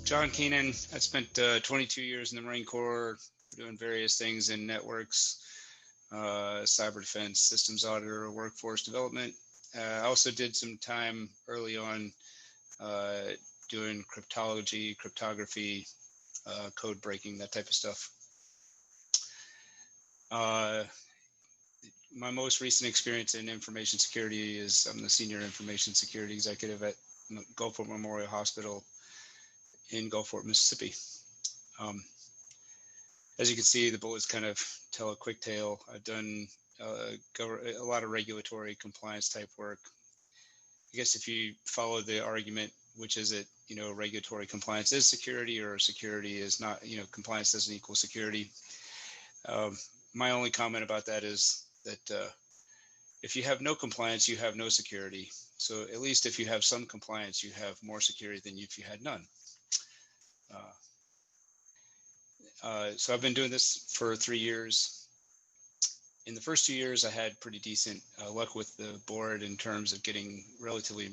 John Keenan. I spent 22 years in the Marine Corps doing various things in networks, cyber defense, systems auditor, workforce development. I also did some time early on doing cryptology, cryptography, code breaking, that type of stuff. My most recent experience in information security is I'm the senior information security executive at Gulfport Memorial Hospital in Gulfport, Mississippi. As you can see, the bullets kind of tell a quick tale. I've done a lot of regulatory compliance type work. I guess if you follow the argument, which is that, regulatory compliance is security, or security is not, compliance doesn't equal security. My only comment about that is that if you have no compliance, you have no security. So at least if you have some compliance, you have more security than if you had none. So I've been doing this for 3 years. In the first 2 years, I had pretty decent luck with the board in terms of getting relatively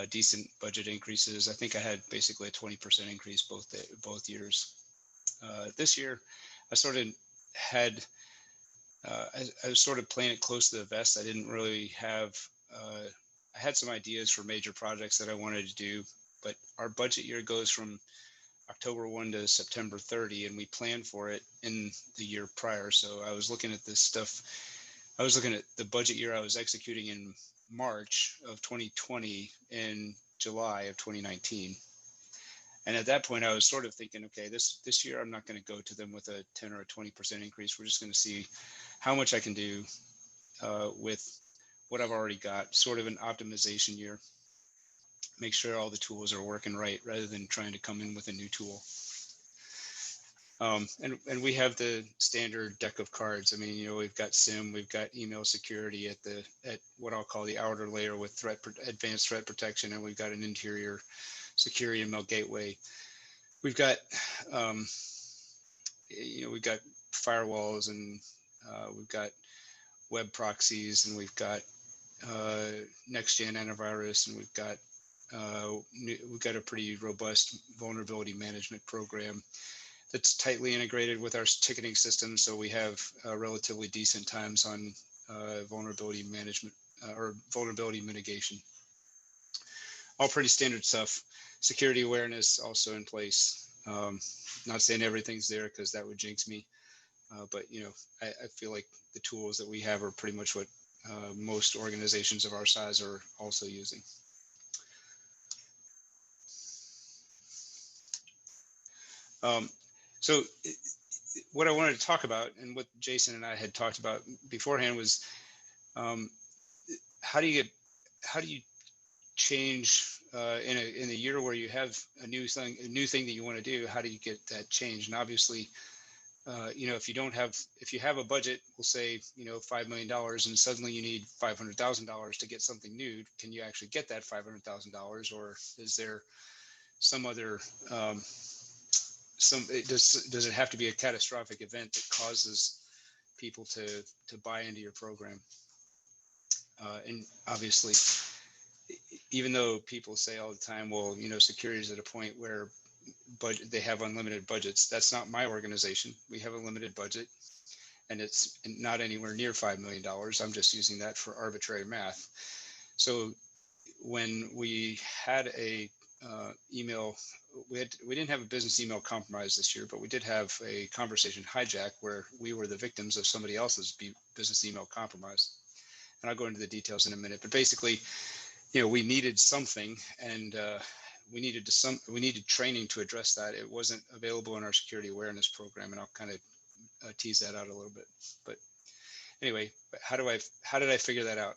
decent budget increases. I think I had basically a 20% increase both years. This year, I sort of had, I was sort of playing it close to the vest. I didn't really have, I had some ideas for major projects that I wanted to do, but our budget year goes from October 1 to September 30, and we planned for it in the year prior. So I was looking at this stuff. I was looking at the budget year I was executing in March of 2020 and July of 2019. And at that point, I was sort of thinking, okay, this year, I'm not going to go to them with a 10 or a 20% increase. We're just going to see how much I can do with what I've already got, sort of an optimization year. Make sure all the tools are working right rather than trying to come in with a new tool. And we have the standard deck of cards. I mean, we've got SIM, we've got email security at what I'll call the outer layer with advanced threat protection, and we've got an interior secure email gateway. We've got, we've got firewalls, and we've got web proxies, and we've got next-gen antivirus, and we've got a pretty robust vulnerability management program that's tightly integrated with our ticketing system. So we have relatively decent times on vulnerability management or vulnerability mitigation. All pretty standard stuff. Security awareness also in place. Not saying everything's there because that would jinx me. But, I feel like the tools that we have are pretty much what most organizations of our size are also using. So what I wanted to talk about, and what Jason and I had talked about beforehand, was how do you change in a year where you have a new thing that you want to do? How do you get that change? And obviously, if you have a budget, we'll say $5 million, and suddenly you need $500,000 to get something new. Can you actually get that $500,000, or is there some other does it have to be a catastrophic event that causes people to buy into your program? And obviously, even though people say all the time, well, security is at a point where they have unlimited budgets. That's not my organization. We have a limited budget, and it's not anywhere near $5 million. I'm just using that for arbitrary math. So when we had a email, we didn't have a business email compromise this year, but we did have a conversation hijack where we were the victims of somebody else's business email compromise. And I'll go into the details in a minute, but basically, we needed something, and we needed training to address that. It wasn't available in our security awareness program, and I'll kind of tease that out a little bit. But anyway, how did I figure that out?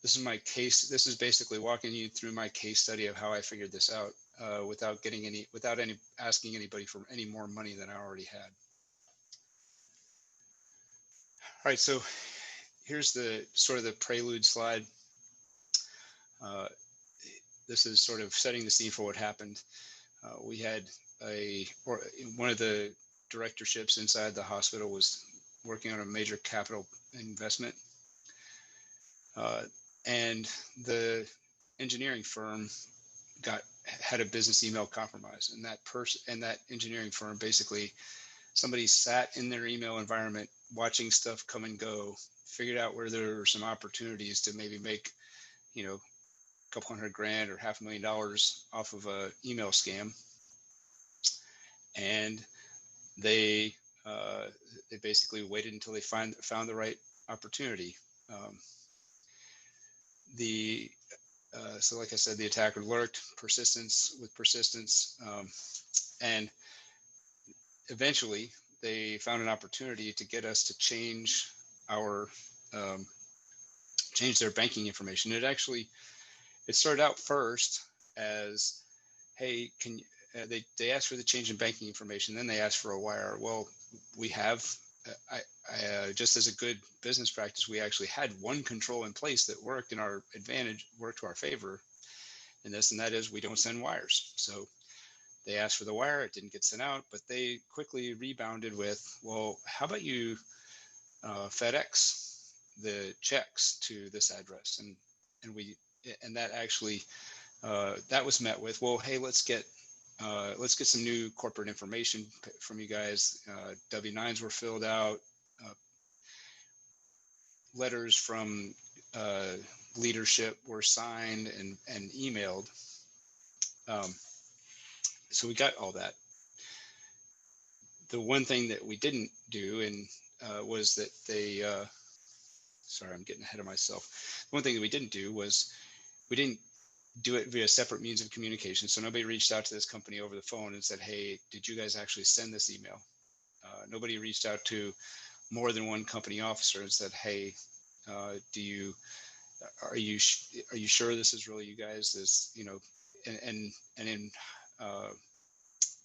This is my case. This is basically walking you through my case study of how I figured this out without asking anybody for any more money than I already had. All right, so here's the sort of the prelude slide. This is sort of setting the scene for what happened. We had one of the directorships inside the hospital was working on a major capital investment. And the engineering firm got had a business email compromise, and that person and that engineering firm, basically somebody sat in their email environment watching stuff come and go, figured out where there were some opportunities to maybe make, a couple $100,000 or $500,000 off of a email scam. And they basically waited until they found the right opportunity. So like I said, the attacker lurked, persistence, and eventually they found an opportunity to get us to change their banking information. It started out first as, hey, they asked for the change in banking information, then they asked for a wire. Well, we have, just as a good business practice, we actually had one control in place that worked to our favor in this, and that is we don't send wires. So they asked for the wire, it didn't get sent out, but they quickly rebounded with, well, how about you FedEx the checks to this address? And that actually, that was met with, well, hey, let's get some new corporate information from you guys. W-9s were filled out, letters from leadership were signed and emailed. So we got all that. The one thing that we didn't do was that they, sorry, I'm getting ahead of myself. The one thing that we didn't do was we didn't do it via separate means of communication. So nobody reached out to this company over the phone and said, hey, did you guys actually send this email? Nobody reached out to more than one company officer and said, hey, are you sure this is really you guys?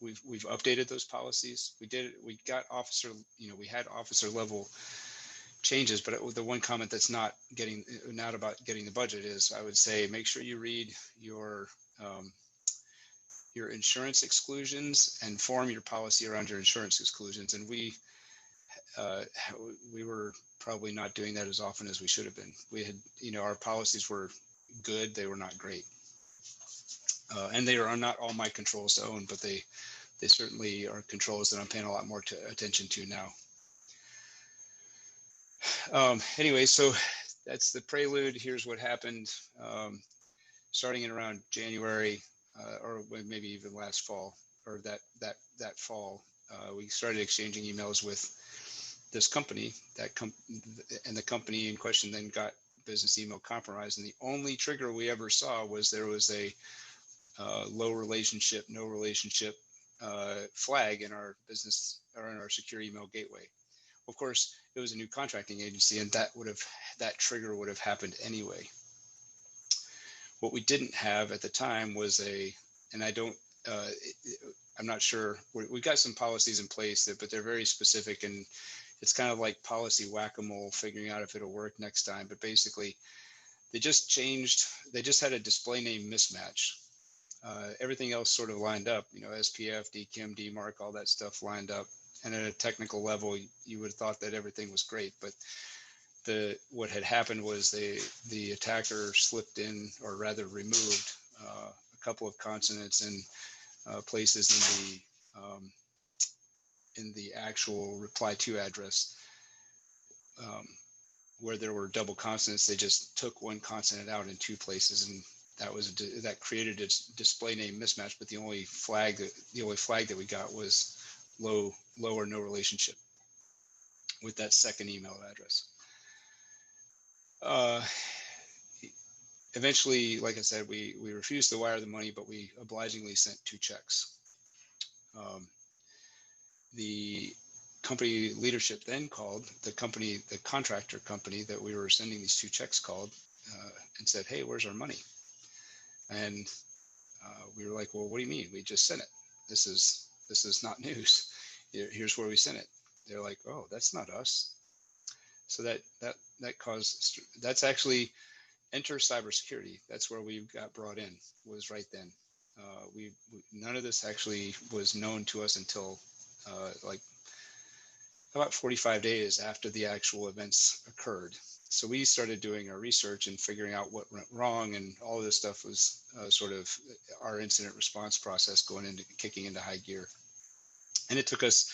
We've updated those policies. We had officer level changes, but the one comment that's not about getting the budget is, I would say, make sure you read your insurance exclusions and form your policy around your insurance exclusions. And we were probably not doing that as often as we should have been. We had, our policies were good. They were not great. And they are not all my controls to own, but they certainly are controls that I'm paying a lot more attention to now. Anyway, so that's the prelude. Here's what happened. Starting in around January, or maybe even last fall, or that fall, we started exchanging emails with this company. And the company in question then got business email compromised. And the only trigger we ever saw was there was a no relationship flag in our business or in our secure email gateway. Of course, it was a new contracting agency, and that trigger would have happened anyway. What we didn't have at the time was I'm not sure. We've got some policies in place but they're very specific, and it's kind of like policy whack-a-mole, figuring out if it'll work next time. But basically, they just had a display name mismatch. Everything else sort of lined up, SPF, DKIM, DMARC, all that stuff lined up. And at a technical level, you would have thought that everything was great. But what had happened was the attacker slipped in, or rather removed, a couple of consonants in places in the actual reply to address. Where there were double consonants, they just took one consonant out in two places, and that created a display name mismatch. But the only flag that we got was low or no relationship with that second email address. Eventually, like I said, we refused to wire the money, but we obligingly sent 2 checks. The company leadership then called the contractor company that we were sending these 2 checks called and said, hey, where's our money? And we were like, well, what do you mean? We just sent it. This is not news. Here's where we sent it. They're like, oh, that's not us. So that's actually enter cybersecurity. That's where we got brought in, was right then. None of this actually was known to us until like about 45 days after the actual events occurred. So we started doing our research and figuring out what went wrong, and all of this stuff was sort of our incident response process kicking into high gear. And it took us,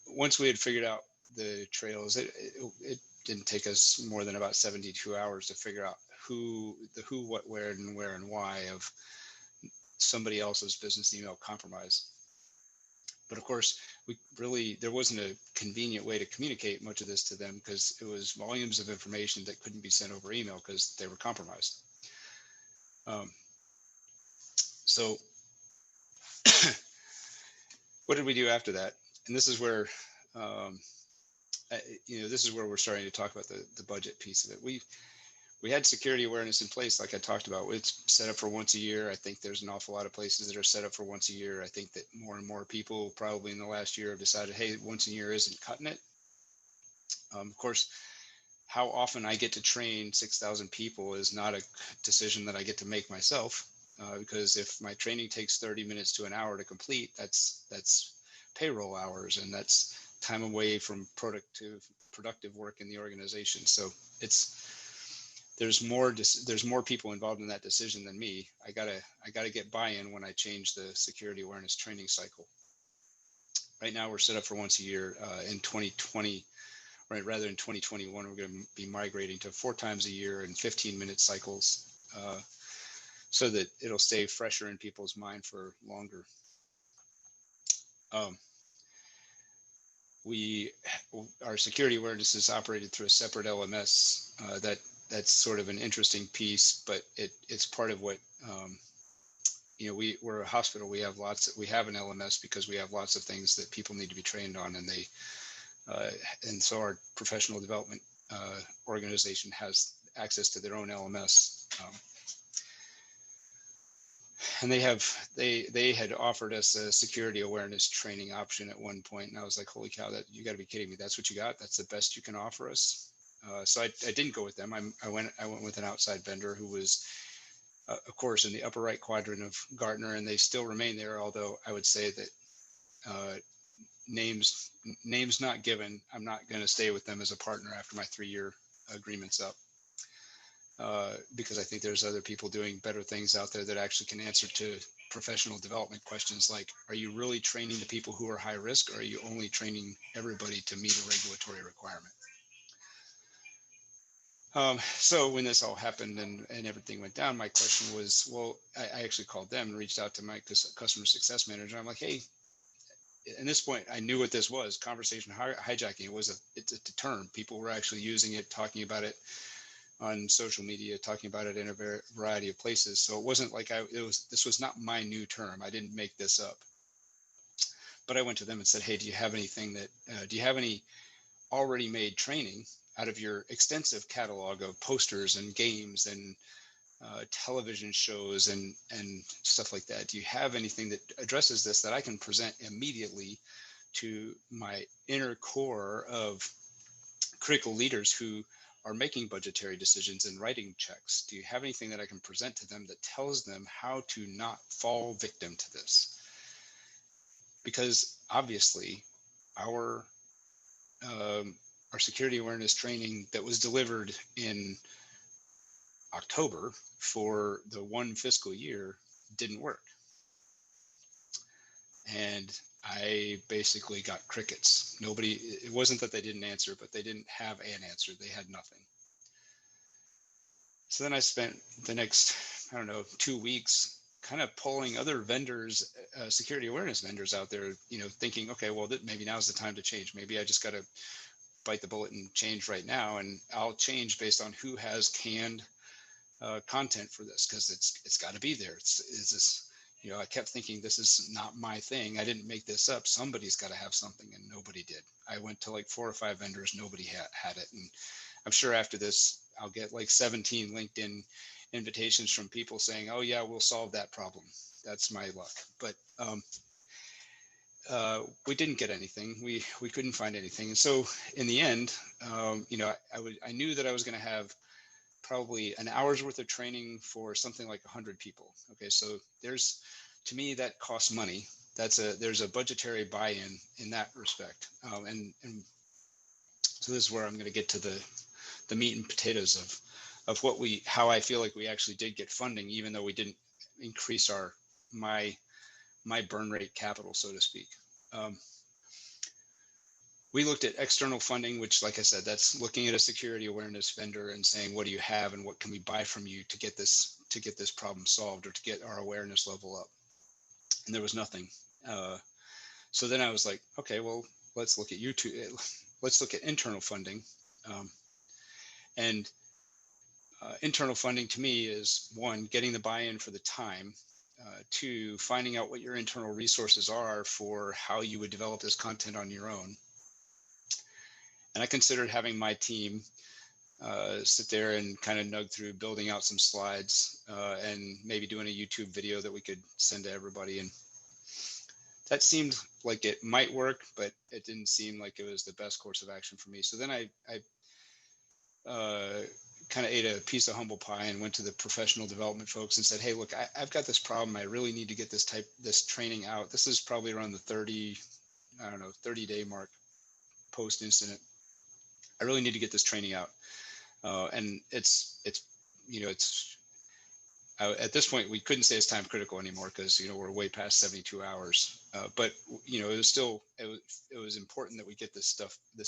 once we had figured out the trails, it didn't take us more than about 72 hours to figure out who, what, where, and why of somebody else's business email compromise. But of course, there wasn't a convenient way to communicate much of this to them, because it was volumes of information that couldn't be sent over email because they were compromised. So what did we do after that? And this is where, this is where we're starting to talk about the budget piece of it. We had security awareness in place, like I talked about. It's set up for once a year. I think there's an awful lot of places that are set up for once a year. I think that more and more people probably in the last year have decided, hey, once a year isn't cutting it. Of course, how often I get to train 6,000 people is not a decision that I get to make myself, because if my training takes 30 minutes to an hour to complete, that's payroll hours, and that's time away from productive work in the organization. So there's more people involved in that decision than me. I gotta get buy-in when I change the security awareness training cycle. Right now we're set up for once a year. In 2020, right, rather in 2021, we're going to be migrating to 4 times a year and 15-minute cycles, so that it'll stay fresher in people's mind for longer. Our security awareness is operated through a separate LMS. That's sort of an interesting piece, but it's part of what, we're a hospital. We have an LMS because we have lots of things that people need to be trained on, and so our professional development organization has access to their own LMS. And they had offered us a security awareness training option at one point, and I was like, holy cow, you got to be kidding me. That's what you got? That's the best you can offer us? So I didn't go with them. I went with an outside vendor who was, of course, in the upper right quadrant of Gartner, and they still remain there. Although I would say that names not given, I'm not going to stay with them as a partner after my 3-year agreement's up, because I think there's other people doing better things out there that actually can answer to professional development questions like, are you really training the people who are high risk, or are you only training everybody to meet a regulatory requirement? So when this all happened and everything went down, my question was, well, I actually called them and reached out to my customer success manager. I'm like, hey, at this point, I knew what this was, conversation hijacking. It's a term. People were actually using it, talking about it on social media, talking about it in a variety of places. So it wasn't like this was not my new term. I didn't make this up. But I went to them and said, hey, do you have any already made training out of your extensive catalog of posters and games and television shows and stuff like that? Do you have anything that addresses this that I can present immediately to my inner core of critical leaders who are making budgetary decisions and writing checks? Do you have anything that I can present to them that tells them how to not fall victim to this? Because obviously our security awareness training that was delivered in October for the one fiscal year didn't work. And I basically got crickets. It wasn't that they didn't answer, but they didn't have an answer. They had nothing. So then I spent the next, 2 weeks kind of pulling other vendors, security awareness vendors out there, thinking, okay, well, maybe now's the time to change. Maybe I just got to bite the bullet and change right now. And I'll change based on who has canned content for this, because it's got to be there. It's this, I kept thinking, this is not my thing. I didn't make this up. Somebody's got to have something, and nobody did. I went to like 4 or 5 vendors. Nobody had it. And I'm sure after this, I'll get like 17 LinkedIn invitations from people saying, oh yeah, we'll solve that problem. That's my luck. But we didn't get anything. We couldn't find anything. And so in the end, I knew that I was going to have probably an hour's worth of training for something like 100 people. Okay, so to me, that costs money. There's a budgetary buy-in in that respect. And So this is where I'm going to get to the meat and potatoes of how I feel like we actually did get funding, even though we didn't increase my burn rate capital, so to speak. We looked at external funding, which, like I said, that's looking at a security awareness vendor and saying, what do you have and what can we buy from you to get this problem solved or to get our awareness level up? And there was nothing. So then I was like, okay, well, let's look at YouTube. Let's look at internal funding. And internal funding to me is, one, getting the buy-in for the time, two, finding out what your internal resources are for how you would develop this content on your own. And I considered having my team sit there and kind of nug through building out some slides and maybe doing a YouTube video that we could send to everybody. And that seemed like it might work, but it didn't seem like it was the best course of action for me. So then I kind of ate a piece of humble pie and went to the professional development folks and said, hey, look, I've got this problem. I really need to get this training out. This is probably around the 30-day mark post incident. I really need to get this training out. And it's at this point, we couldn't say it's time critical anymore because, we're way past 72 hours. But, it was important that we get this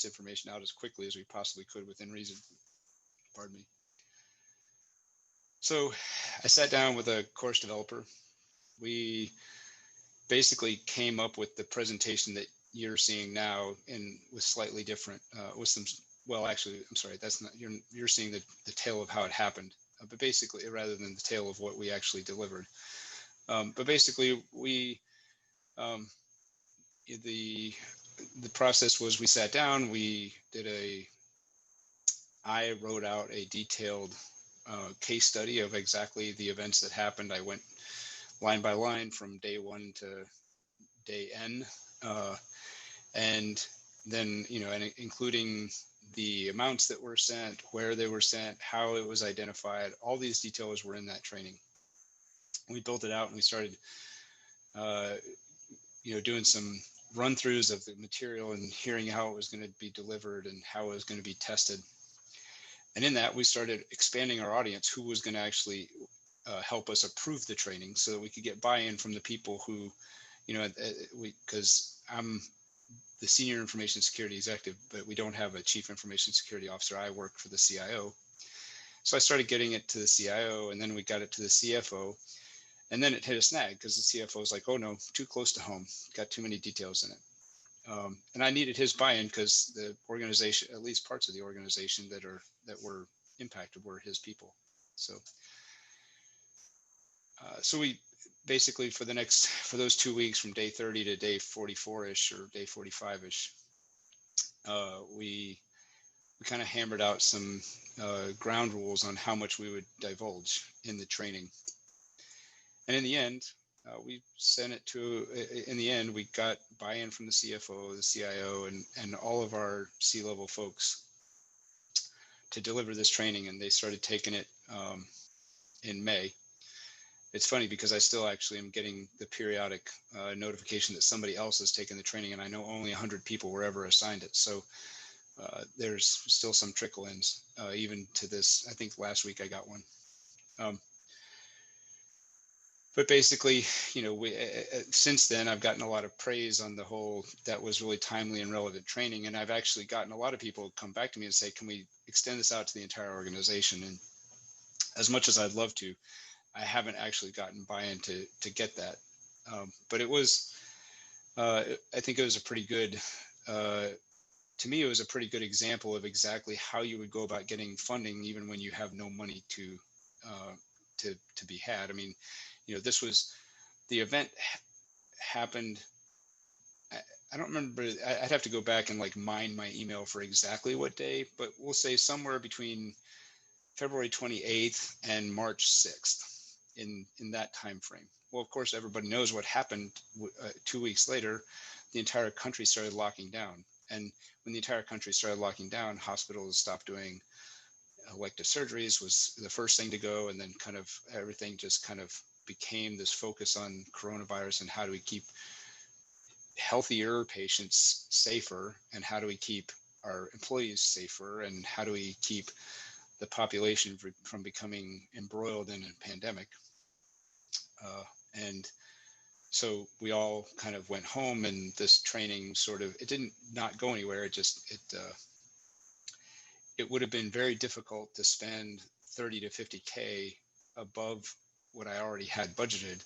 information out as quickly as we possibly could within reason. Pardon me. So I sat down with a course developer. We basically came up with the presentation that you're seeing now with slightly different, with some, well, actually, I'm sorry, that's not, you're seeing the tale of how it happened, but basically, rather than the tale of what we actually delivered. But basically, the process was we sat down, I wrote out a detailed case study of exactly the events that happened. I went line by line from day 1 to day N, and then, and including the amounts that were sent, where they were sent, how it was identified. All these details were in that training. We built it out and we started, doing some run-throughs of the material and hearing how it was going to be delivered and how it was going to be tested. And in that, we started expanding our audience, who was going to actually help us approve the training so that we could get buy-in from the people who, because I'm the senior information security executive, but we don't have a chief information security officer. I work for the CIO. So I started getting it to the CIO, and then we got it to the CFO. And then it hit a snag because the CFO was like, oh no, too close to home, got too many details in it. And I needed his buy-in because the organization, at least parts of the organization that were impacted, were his people. So we basically, for those 2 weeks from day 30 to day 44-ish or day 45-ish, we kind of hammered out some ground rules on how much we would divulge in the training. And in the end, we got buy-in from the CFO, the CIO, and all of our C-level folks to deliver this training. And they started taking it in May. It's funny because I still actually am getting the periodic notification that somebody else has taken the training, and I know only 100 people were ever assigned it. So there's still some trickle-ins, even to this. I think last week I got one. But basically, since then, I've gotten a lot of praise on the whole. That was really timely and relevant training. And I've actually gotten a lot of people come back to me and say, can we extend this out to the entire organization? And as much as I'd love to, I haven't actually gotten buy-in to get that. But it was, I think it was a pretty good, to me, it was a pretty good example of exactly how you would go about getting funding, even when you have no money to be had. I mean, this was, the event happened, I don't remember, I'd have to go back and mine my email for exactly what day, but we'll say somewhere between February 28th and March 6th in that time frame. Well, of course, everybody knows what happened 2 weeks later. The entire country started locking down. And when the entire country started locking down, hospitals stopped doing elective surgeries was the first thing to go. And then kind of everything just kind of became this focus on coronavirus and how do we keep healthier patients safer, and how do we keep our employees safer, and how do we keep the population from becoming embroiled in a pandemic. And so we all kind of went home, and this training sort of, it didn't not go anywhere. It would have been very difficult to spend 30 to 50K above what I already had budgeted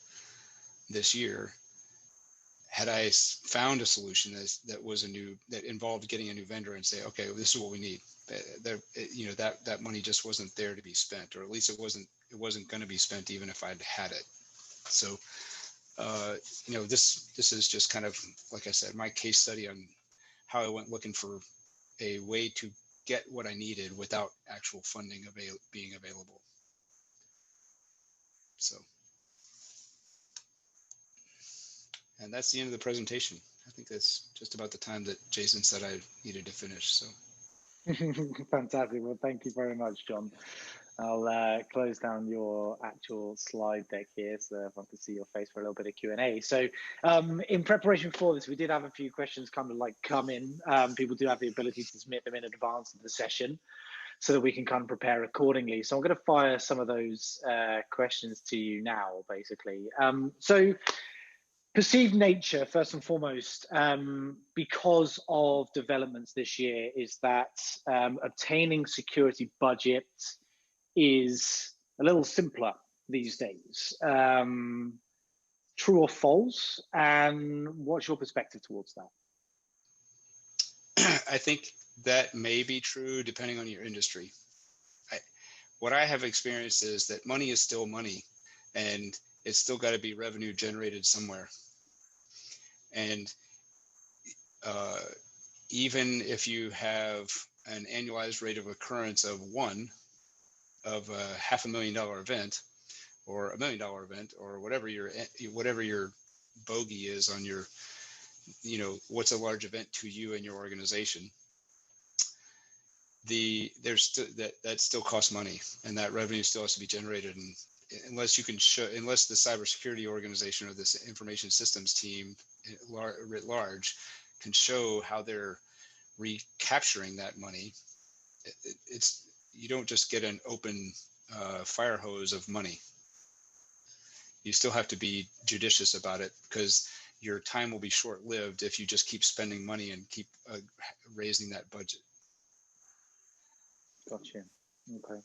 this year had I found a solution that involved getting a new vendor and say, okay, this is what we need. That money just wasn't there to be spent, or at least it wasn't going to be spent even if I'd had it. So, this is just kind of, like I said, my case study on how I went looking for a way to get what I needed without actual funding being available. So, and that's the end of the presentation. I think that's just about the time that Jason said I needed to finish. So. Fantastic. Well, thank you very much, John. I'll close down your actual slide deck here so everyone can see your face for a little bit of Q&A. So in preparation for this, we did have a few questions come in. People do have the ability to submit them in advance of the session so that we can kind of prepare accordingly. So I'm going to fire some of those questions to you now, basically. So perceived nature, first and foremost, because of developments this year, is that obtaining security budget is a little simpler these days. True or false? And what's your perspective towards that? I think that may be true depending on your industry. What I have experienced is that money is still money, and it's still got to be revenue generated somewhere. And even if you have an annualized rate of occurrence of one, of a $500,000 event or $1 million event, or whatever your bogey is on your, what's a large event to you and your organization, that still costs money, and that revenue still has to be generated. And unless the cybersecurity organization or this information systems team writ large can show how they're recapturing that money, you don't just get an open fire hose of money. You still have to be judicious about it, because your time will be short-lived if you just keep spending money and keep raising that budget. Gotcha. Okay.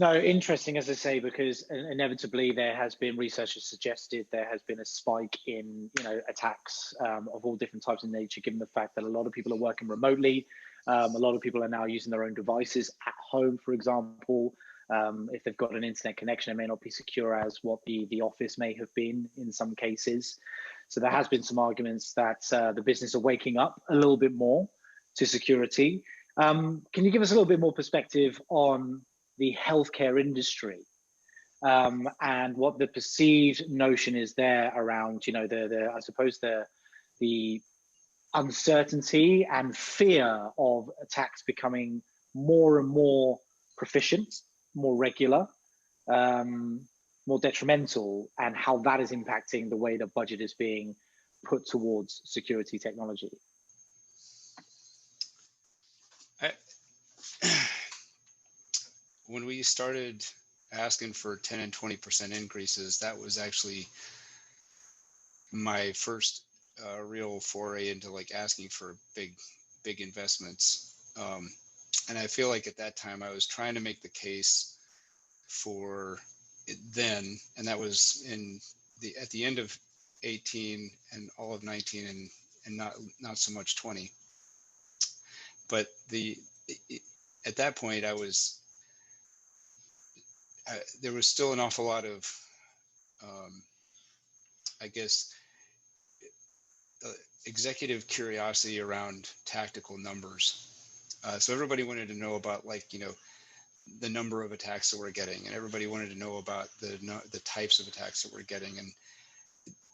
No, interesting, as I say, because inevitably there has been research that suggested there has been a spike in, attacks of all different types of nature, given the fact that a lot of people are working remotely. A lot of people are now using their own devices at home, for example. If they've got an internet connection, it may not be secure as what the office may have been in some cases. So there has been some arguments that the business are waking up a little bit more to security. Can you give us a little bit more perspective on the healthcare industry and what the perceived notion is there around, I suppose the uncertainty and fear of attacks becoming more and more proficient, more regular, more detrimental, and how that is impacting the way the budget is being put towards security technology? When we started asking for 10 and 20% increases, that was actually my first real foray into asking for big investments. And I feel like at that time I was trying to make the case for it then, and that was at the end of 18 and all of 19 and not so much 20. But at that point there was still an awful lot of, executive curiosity around tactical numbers. So everybody wanted to know about the number of attacks that we're getting, and everybody wanted to know about the types of attacks that we're getting. And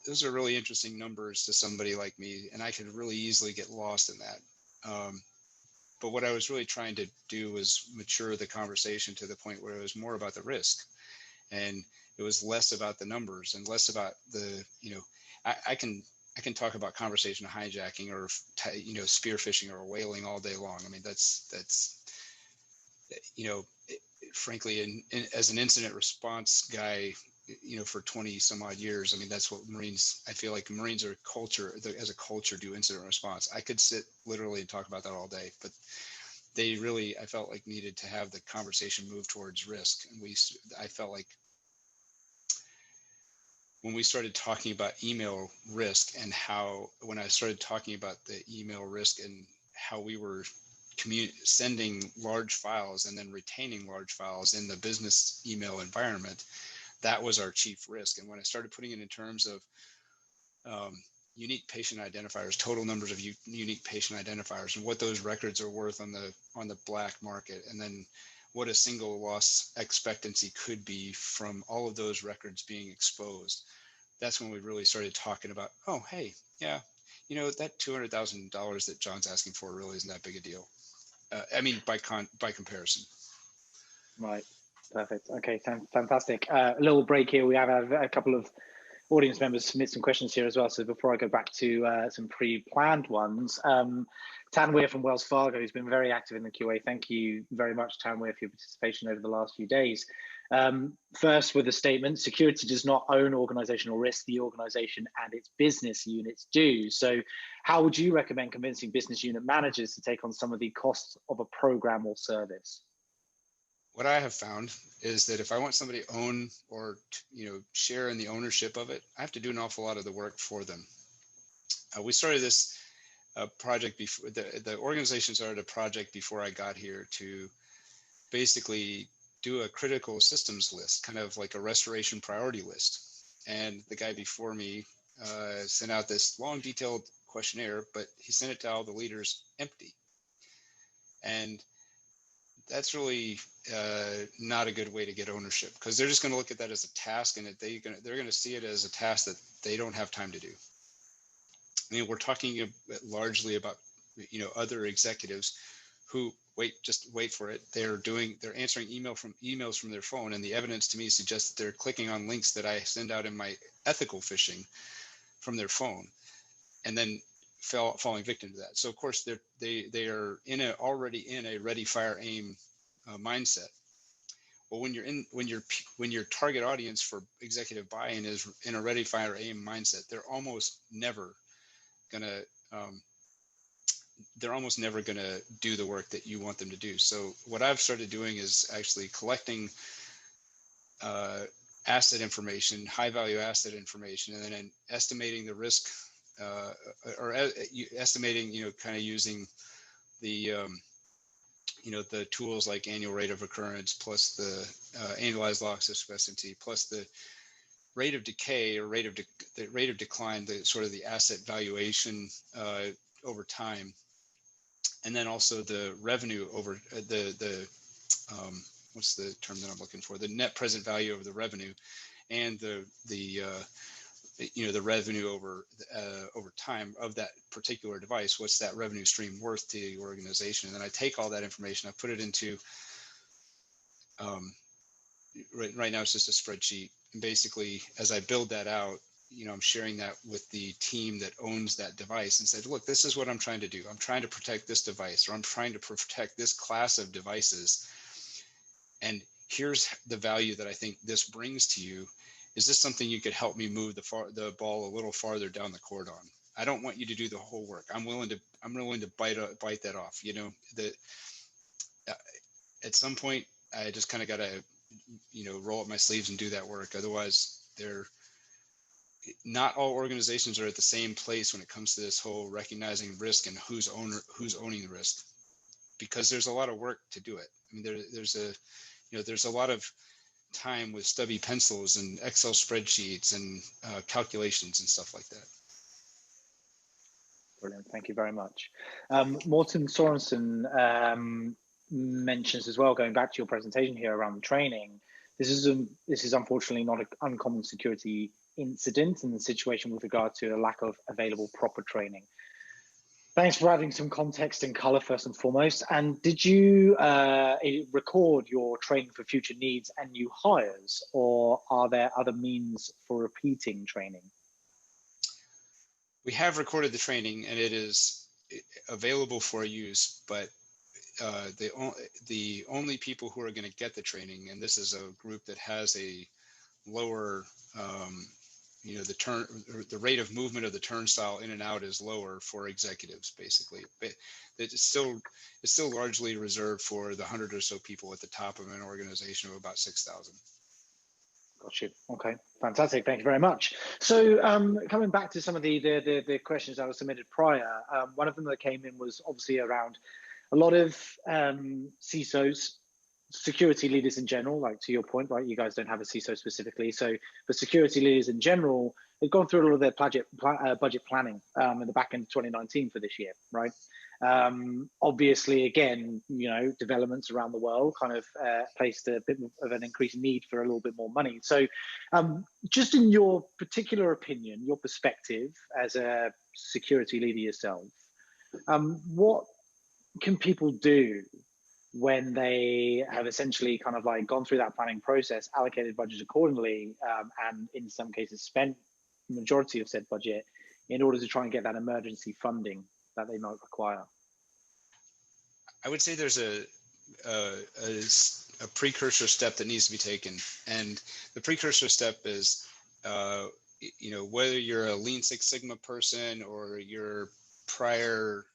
those are really interesting numbers to somebody like me, and I could really easily get lost in that. But what I was really trying to do was mature the conversation to the point where it was more about the risk, and it was less about the numbers and less about I can I can talk about conversation hijacking or, you know, spear phishing or whaling all day long. I mean, that's you know, frankly, as an incident response guy, you know, for 20 some odd years, I mean, that's what Marines, I feel like Marines are culture, as a culture, do incident response. I could sit literally and talk about that all day, but they really, I felt like, needed to have the conversation move towards risk. And I felt like when we started talking about email risk and when I started talking about the email risk and how we were sending large files and then retaining large files in the business email environment, that was our chief risk. And when I started putting it in terms of unique patient identifiers, total numbers of unique patient identifiers, and what those records are worth on the black market, and then what a single loss expectancy could be from all of those records being exposed, that's when we really started talking about, oh, hey, yeah, you know, that $200,000 that John's asking for really isn't that big a deal. I mean, by comparison. Right. Perfect. Okay. Fantastic. A little break here. We have a couple of audience members submit some questions here as well. So before I go back to some pre-planned ones, Tanweer from Wells Fargo, who's been very active in the QA. Thank you very much, Tanweer, for your participation over the last few days. First, with a statement, security does not own organizational risk. The organization and its business units do. So how would you recommend convincing business unit managers to take on some of the costs of a program or service? What I have found is that if I want somebody to own or, you know, share in the ownership of it, I have to do an awful lot of the work for them. We started this project before the organization started a project before I got here to basically do a critical systems list, kind of like a restoration priority list. And the guy before me sent out this long, detailed questionnaire, but he sent it to all the leaders empty. And that's really not a good way to get ownership, because they're just going to look at that as a task, and they're going to see it as a task that they don't have time to do. I mean, we're talking largely about, you know, other executives who just wait for it. They're answering emails from their phone, and the evidence to me suggests that they're clicking on links that I send out in my ethical phishing from their phone, and then falling victim to that. So of course they are already in a ready, fire, aim mindset. Well, when your target audience for executive buy-in is in a ready, fire, aim mindset, they're almost never gonna do the work that you want them to do. So what I've started doing is actually collecting asset information, high value asset information, and then estimating the risk, estimating, you know, kind of using the the tools like annual rate of occurrence plus the annualized loss expectancy plus the rate of decay or the rate of decline, the sort of the asset valuation over time, and then also the revenue over what's the term that I'm looking for? The net present value over the revenue, and the revenue over time of that particular device. What's that revenue stream worth to the organization? And then I take all that information, I put it into right now it's just a spreadsheet. And basically, as I build that out, you know, I'm sharing that with the team that owns that device and said, look, this is what I'm trying to do. I'm trying to protect this device, or I'm trying to protect this class of devices. And here's the value that I think this brings to you. Is this something you could help me move the ball a little farther down the court on? I don't want you to do the whole work. I'm willing to bite that off. You know, at some point, I just kind of got to, you know, roll up my sleeves and do that work. Otherwise, not all organizations are at the same place when it comes to this whole recognizing risk and who's owning the risk, because there's a lot of work to do it. I mean, there's a lot of time with stubby pencils and Excel spreadsheets and calculations and stuff like that. Brilliant. Thank you very much. Morten Sorensen mentions as well, going back to your presentation here around the training, this is unfortunately not an uncommon security incident in the situation with regard to a lack of available proper training. Thanks for adding some context and color first and foremost. And did you record your training for future needs and new hires, or are there other means for repeating training? We have recorded the training and it is available for use, but the only people who are going to get the training, and this is a group that has a lower, the rate of movement of the turnstile in and out is lower for executives, basically. But it's still largely reserved for the 100 or so people at the top of an organization of about 6,000. Got you. Okay, fantastic. Thank you very much. So coming back to some of the questions that were submitted prior, one of them that came in was obviously around a lot of CISOs, security leaders in general, like to your point, right? You guys don't have a CISO specifically. So for security leaders in general, they've gone through a lot of their budget planning in the back end of 2019 for this year, right? Obviously, again, developments around the world kind of placed a bit of an increased need for a little bit more money. So just in your particular opinion, your perspective as a security leader yourself, what can people do when they have essentially kind of like gone through that planning process, allocated budgets accordingly, and in some cases spent the majority of said budget in order to try and get that emergency funding that they might require? I would say there's a precursor step that needs to be taken, and the precursor step is, whether you're a Lean Six Sigma person or you're prior,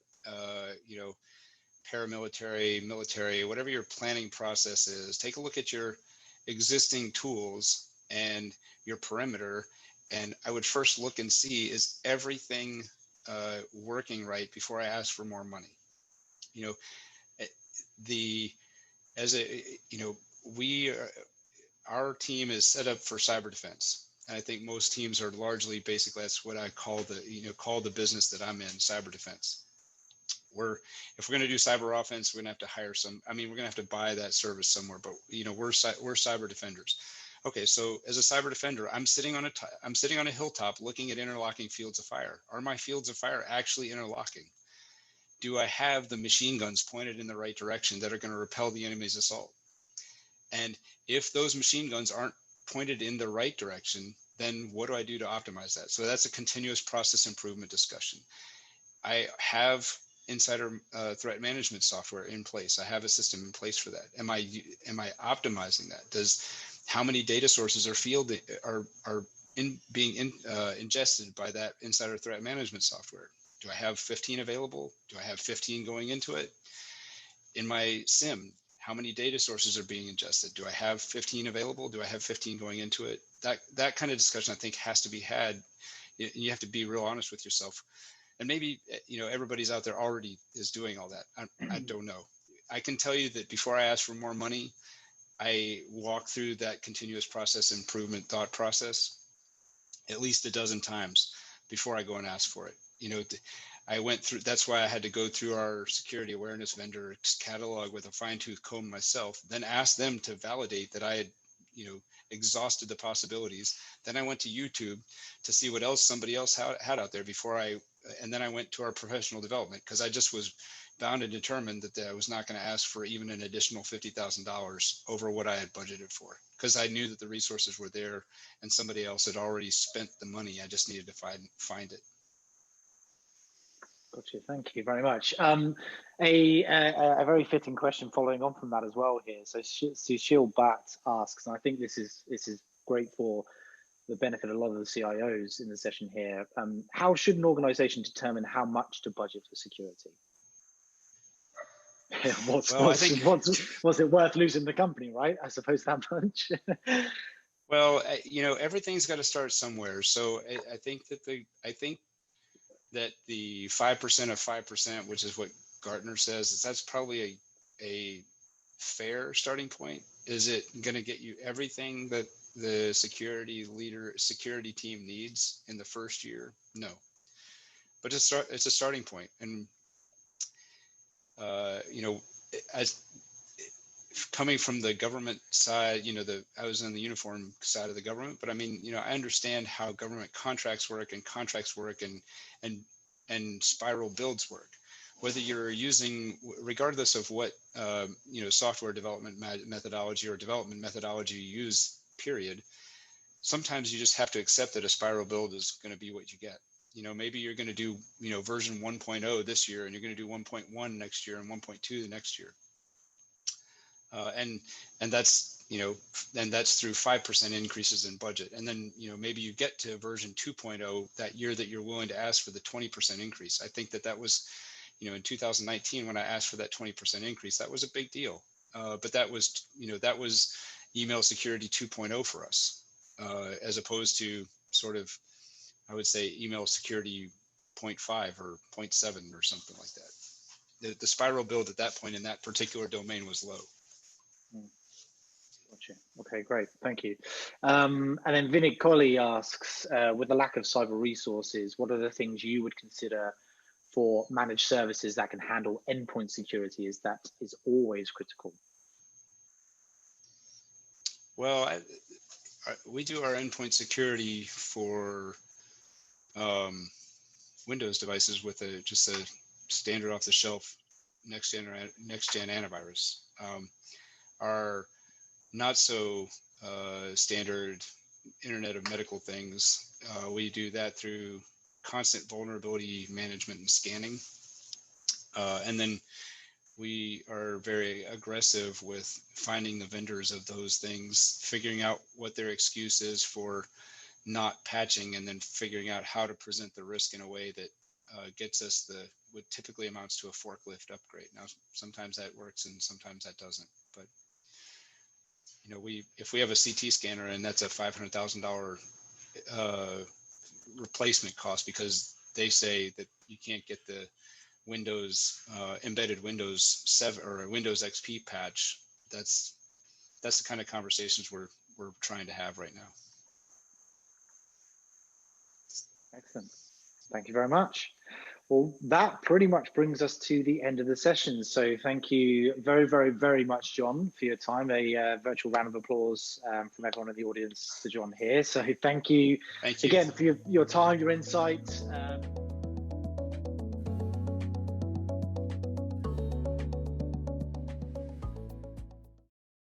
paramilitary, military, whatever your planning process is, take a look at your existing tools and your perimeter. And I would first look and see, is everything working right before I ask for more money? Our team is set up for cyber defense. And I think most teams are largely, basically, that's what I call the business that I'm in, cyber defense. If we're going to do cyber offense, we're going to have to hire we're going to have to buy that service somewhere, but we're cyber defenders. Okay, so as a cyber defender, I'm sitting on a hilltop looking at interlocking fields of fire. Are my fields of fire actually interlocking? Do I have the machine guns pointed in the right direction that are going to repel the enemy's assault? And if those machine guns aren't pointed in the right direction, then what do I do to optimize that? So that's a continuous process improvement discussion. I have insider threat management software in place. I have a system in place for that. Am I optimizing that? How many data sources are being ingested by that insider threat management software? Do I have 15 available? Do I have 15 going into it? In my SIM, how many data sources are being ingested? Do I have 15 available? Do I have 15 going into it? That kind of discussion, I think, has to be had. You have to be real honest with yourself. And maybe, everybody's out there already is doing all that. I don't know. I can tell you that before I ask for more money, I walk through that continuous process improvement thought process at least a dozen times before I go and ask for it. I went through, that's why I had to go through our security awareness vendor catalog with a fine-tooth comb myself, then ask them to validate that I had, exhausted the possibilities. Then I went to YouTube to see what else somebody else had out there and then I went to our professional development, because I just was bound and determined that I was not going to ask for even an additional $50,000 over what I had budgeted for, because I knew that the resources were there and somebody else had already spent the money. I just needed to find it. Gotcha. Thank you very much. A very fitting question following on from that as well here. So Sushil Bhatt asks, and I think this is great for the benefit of a lot of the CIOs in the session here. How should an organization determine how much to budget for security? Was it worth losing the company, right? I suppose that much. Well, everything's got to start somewhere. So I think that the 5% of 5%, which is what Gartner says, that's probably a fair starting point. Is it going to get you everything that the security team needs in the first year? No, but it's a starting point. And as coming from the government side, I was in the uniform side of the government, but I mean, I understand how government contracts work and spiral builds work. Whether you're using, regardless of what software development methodology or development methodology you use, period, sometimes you just have to accept that a spiral build is going to be what you get. maybe you're going to do, version 1.0 this year, and you're going to do 1.1 next year and 1.2 the next year. And that's, and that's through 5% increases in budget. And then, maybe you get to version 2.0 that year that you're willing to ask for the 20% increase. I think that was, in 2019, when I asked for that 20% increase, that was a big deal. But that was, that was email security 2.0 for us, as opposed to sort of, I would say, email security 0.5 or 0.7 or something like that. The spiral build at that point in that particular domain was low. Gotcha. Okay, great. Thank you. And then Vinny Colley asks, with the lack of cyber resources, what are the things you would consider for managed services that can handle endpoint security? Is that is always critical? Well, we do our endpoint security for Windows devices with just a standard off-the-shelf next-gen antivirus. Our not so standard Internet of Medical Things, we do that through constant vulnerability management and scanning. And then we are very aggressive with finding the vendors of those things, figuring out what their excuse is for not patching, and then figuring out how to present the risk in a way that gets us what typically amounts to a forklift upgrade. Now, sometimes that works and sometimes that doesn't, but if we have a CT scanner and that's a $500,000 replacement cost because they say that you can't get the Windows embedded Windows 7 or a Windows XP patch, that's the kind of conversations we're trying to have right now. Excellent. Thank you very much. Well, that pretty much brings us to the end of the session. So thank you very, very, very much, John, for your time. A virtual round of applause from everyone in the audience to John here. So thank you, Thank you again for your time, your insight.